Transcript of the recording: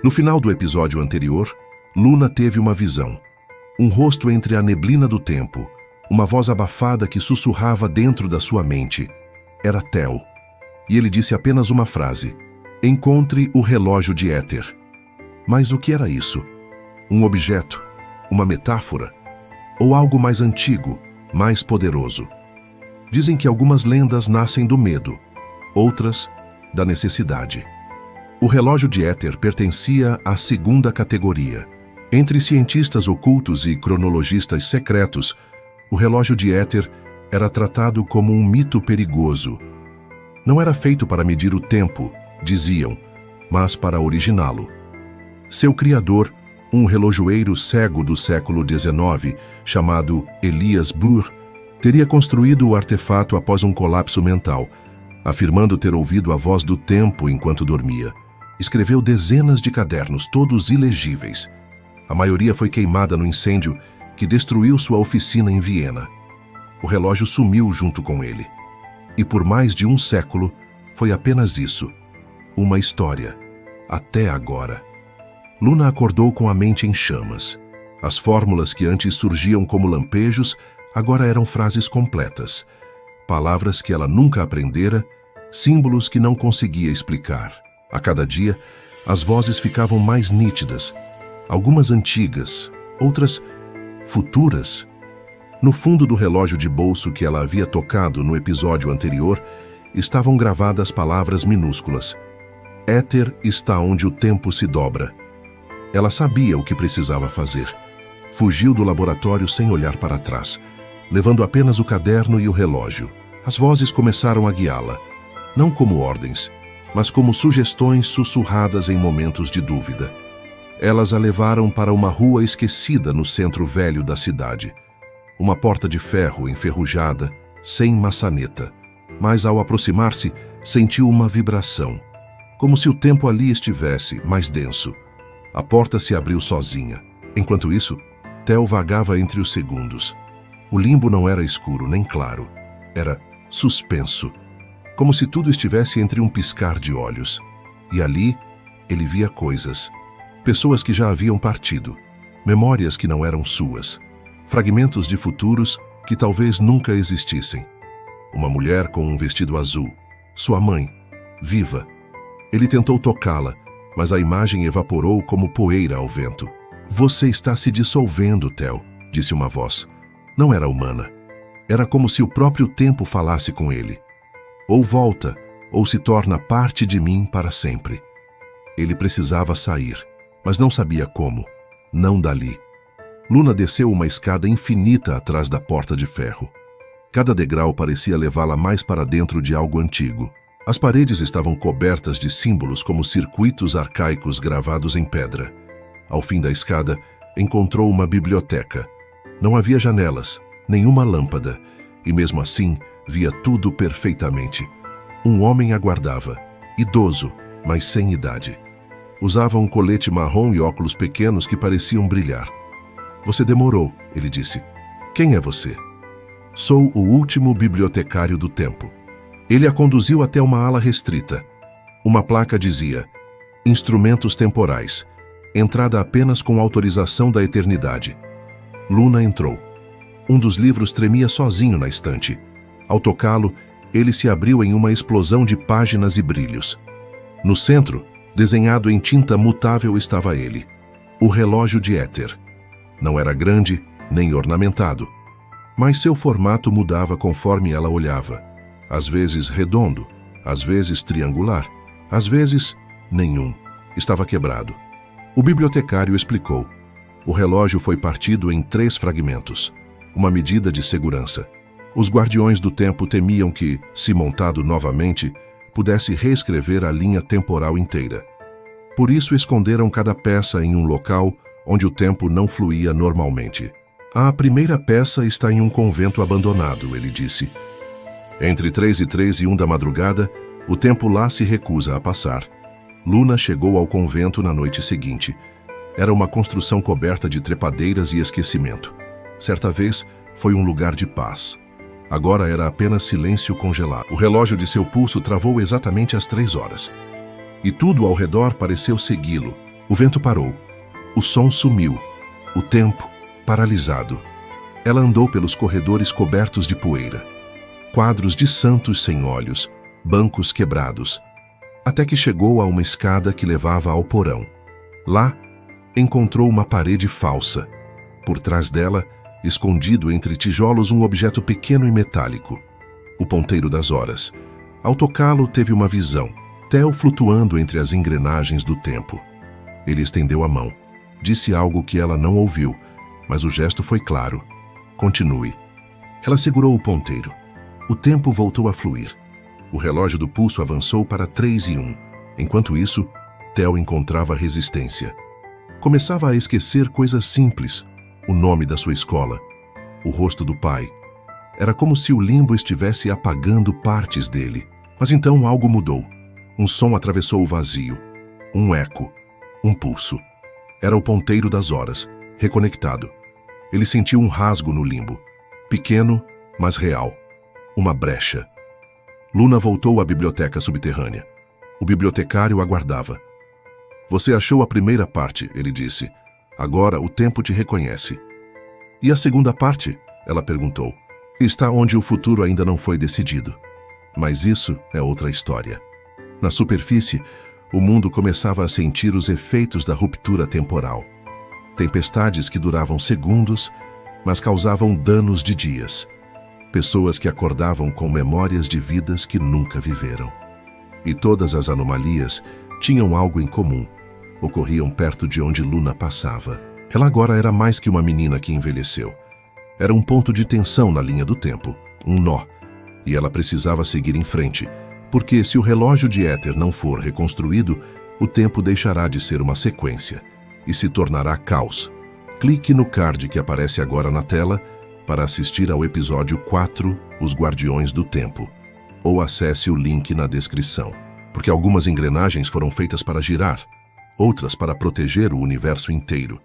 No final do episódio anterior, Luna teve uma visão. Um rosto entre a neblina do tempo, uma voz abafada que sussurrava dentro da sua mente. Era Theo. E ele disse apenas uma frase: encontre o relógio de éter. Mas o que era isso? Um objeto? Uma metáfora? Ou algo mais antigo, mais poderoso? Dizem que algumas lendas nascem do medo, outras da necessidade. O relógio de éter pertencia à segunda categoria. Entre cientistas ocultos e cronologistas secretos, o relógio de éter era tratado como um mito perigoso. Não era feito para medir o tempo, diziam, mas para originá-lo. Seu criador, um relojoeiro cego do século XIX, chamado Elias Burr, teria construído o artefato após um colapso mental, afirmando ter ouvido a voz do tempo enquanto dormia. Escreveu dezenas de cadernos, todos ilegíveis. A maioria foi queimada no incêndio que destruiu sua oficina em Viena. O relógio sumiu junto com ele. E por mais de um século, foi apenas isso. Uma história. Até agora. Luna acordou com a mente em chamas. As fórmulas que antes surgiam como lampejos, agora eram frases completas. Palavras que ela nunca aprendera, símbolos que não conseguia explicar. A cada dia, as vozes ficavam mais nítidas. Algumas antigas, outras futuras. No fundo do relógio de bolso que ela havia tocado no episódio anterior, estavam gravadas palavras minúsculas. Éter está onde o tempo se dobra. Ela sabia o que precisava fazer. Fugiu do laboratório sem olhar para trás, levando apenas o caderno e o relógio. As vozes começaram a guiá-la, não como ordens, mas como sugestões sussurradas em momentos de dúvida. Elas a levaram para uma rua esquecida no centro velho da cidade. Uma porta de ferro enferrujada, sem maçaneta. Mas ao aproximar-se, sentiu uma vibração, como se o tempo ali estivesse mais denso. A porta se abriu sozinha. Enquanto isso, Theo vagava entre os segundos. O limbo não era escuro nem claro. Era suspenso, como se tudo estivesse entre um piscar de olhos. E ali, ele via coisas. Pessoas que já haviam partido. Memórias que não eram suas. Fragmentos de futuros que talvez nunca existissem. Uma mulher com um vestido azul. Sua mãe, viva. Ele tentou tocá-la, mas a imagem evaporou como poeira ao vento. Você está se dissolvendo, Theo, disse uma voz. Não era humana. Era como se o próprio tempo falasse com ele. Ou volta, ou se torna parte de mim para sempre. Ele precisava sair, mas não sabia como. Não dali. Luna desceu uma escada infinita atrás da porta de ferro. Cada degrau parecia levá-la mais para dentro de algo antigo. As paredes estavam cobertas de símbolos como circuitos arcaicos gravados em pedra. Ao fim da escada, encontrou uma biblioteca. Não havia janelas, nenhuma lâmpada, e mesmo assim, via tudo perfeitamente. Um homem aguardava, idoso, mas sem idade. Usava um colete marrom e óculos pequenos que pareciam brilhar. Você demorou, ele disse. Quem é você? Sou o último bibliotecário do tempo. Ele a conduziu até uma ala restrita. Uma placa dizia: Instrumentos temporais. Entrada apenas com autorização da eternidade. Luna entrou. Um dos livros tremia sozinho na estante. Ao tocá-lo, ele se abriu em uma explosão de páginas e brilhos. No centro, desenhado em tinta mutável, estava ele. O relógio de éter. Não era grande, nem ornamentado. Mas seu formato mudava conforme ela olhava. Às vezes redondo, às vezes triangular, às vezes nenhum. Estava quebrado. O bibliotecário explicou. O relógio foi partido em 3 fragmentos. Uma medida de segurança. Os guardiões do tempo temiam que, se montado novamente, pudesse reescrever a linha temporal inteira. Por isso esconderam cada peça em um local onde o tempo não fluía normalmente. A primeira peça está em um convento abandonado, ele disse. Entre 3 e 1 da madrugada, o tempo lá se recusa a passar. Luna chegou ao convento na noite seguinte. Era uma construção coberta de trepadeiras e esquecimento. Certa vez, foi um lugar de paz. Agora era apenas silêncio congelado. O relógio de seu pulso travou exatamente às 3 horas. E tudo ao redor pareceu segui-lo, O vento parou. O som sumiu. O tempo, paralisado. Ela andou pelos corredores cobertos de poeira. Quadros de santos sem olhos, bancos quebrados, até que chegou a uma escada que levava ao porão. Lá, encontrou uma parede falsa. Por trás dela, escondido entre tijolos, um objeto pequeno e metálico. O ponteiro das horas. Ao tocá-lo, teve uma visão. Theo flutuando entre as engrenagens do tempo. Ele estendeu a mão. Disse algo que ela não ouviu, mas o gesto foi claro. Continue. Ela segurou o ponteiro. O tempo voltou a fluir. O relógio do pulso avançou para 3:01. Enquanto isso, Theo encontrava resistência. Começava a esquecer coisas simples. O nome da sua escola. O rosto do pai. Era como se o limbo estivesse apagando partes dele. Mas então algo mudou. Um som atravessou o vazio. Um eco. Um pulso. Era o ponteiro das horas, reconectado. Ele sentiu um rasgo no limbo. Pequeno, mas real. Uma brecha. Luna voltou à biblioteca subterrânea. O bibliotecário aguardava. Você achou a primeira parte, ele disse. Agora o tempo te reconhece. E a segunda parte? Ela perguntou. Está onde o futuro ainda não foi decidido. Mas isso é outra história. Na superfície, o mundo começava a sentir os efeitos da ruptura temporal. Tempestades que duravam segundos, mas causavam danos de dias. Pessoas que acordavam com memórias de vidas que nunca viveram. E todas as anomalias tinham algo em comum. Ocorriam perto de onde Luna passava. Ela agora era mais que uma menina que envelheceu. Era um ponto de tensão na linha do tempo, um nó. E ela precisava seguir em frente, porque se o relógio de éter não for reconstruído, o tempo deixará de ser uma sequência e se tornará caos. Clique no card que aparece agora na tela para assistir ao episódio 4, Os Guardiões do Tempo, ou acesse o link na descrição, porque algumas engrenagens foram feitas para girar, outras para proteger o universo inteiro.